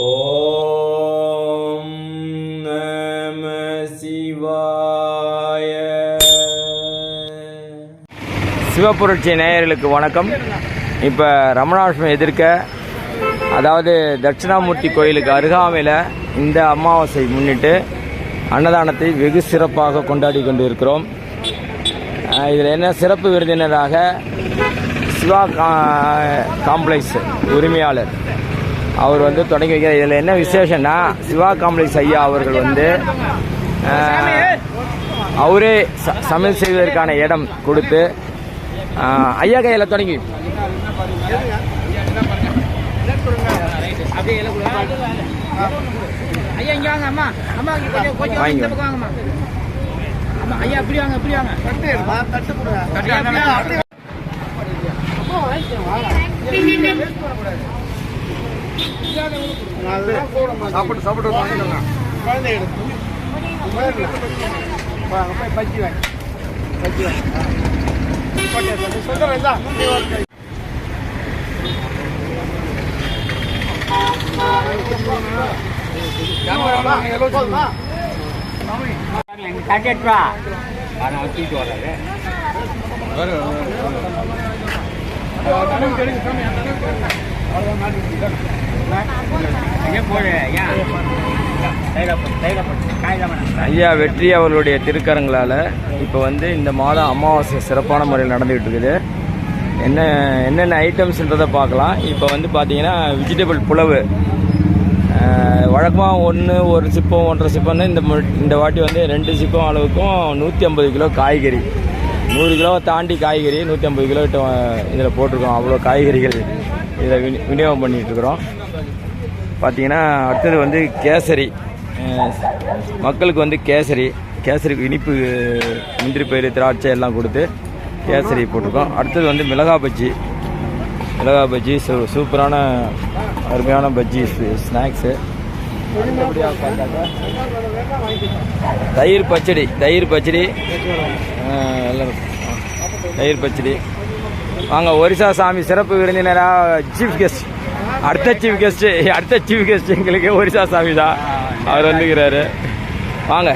ஓம் நம சிவாய. சிவபுரட்சி நேயர்களுக்கு வணக்கம். இப்போ ரமணாஷ்டமி எதிர்க்க, அதாவது தட்சிணாமூர்த்தி கோயிலுக்கு அருகாமையில் இந்த அமாவாசை முன்னிட்டு அன்னதானத்தை வெகு சிறப்பாக கொண்டாடி கொண்டு இருக்கிறோம். இதில் என்ன சிறப்பு விருந்தினராக சிவா காம்ப்ளெக்ஸ் உரிமையாளர் அவர் தொடங்கி வைக்கிறார். இதில் என்ன விசேஷம்னா, சிவா காம்ப்ளெக்ஸ் ஐயா அவர்கள் அவரே சமையல் செய்வதற்கான இடம் கொடுத்து ஐயா கையில் தொடங்கி சாப்பிட்டு ஐயா வெற்றி அவர்களுடைய திருக்கரங்களால் இப்போ இந்த மாதம் அமாவாசை சிறப்பான முறையில் நடந்துகிட்டு இருக்குது. என்னென்ன ஐட்டம்ஸ்ன்றதை பார்க்கலாம். இப்போ பார்த்தீங்கன்னா வெஜிடபிள் புலவு வழக்கமாக ஒரு சிப்பம் 1.5 சிப்பம்னு இந்த வாட்டி 2 சிப்பம் அளவுக்கும் 150 கிலோ காய்கறி, 100 கிலோவை தாண்டி காய்கறி 150 கிலோ இதில் போட்டிருக்கோம். அவ்வளோ காய்கறிகள் இதில் விநியோகம் பண்ணிகிட்ருக்குறோம். பார்த்தீங்கன்னா அடுத்தது கேசரி, மக்களுக்கு கேசரிக்கு இனிப்பு முந்திரி பயிறு திராட்சை எல்லாம் கொடுத்து கேசரி போட்டிருக்கோம். அடுத்தது மிளகாய் பஜ்ஜி சூப்பரான அருமையான பஜ்ஜி ஸ்நாக்ஸு. அடுத்தபடியாக பார்த்தாக்கா தயிர் பச்சடி எல்லாம் தயிர் பச்சடி. வாங்க, ஒரிசா சாமி சிறப்பு விருந்தினராக அடுத்த சீஃப் கெஸ்ட் எங்களுக்கு ஒரிசா சாமி தான் அவர் வந்துக்கிறாரு. வாங்க.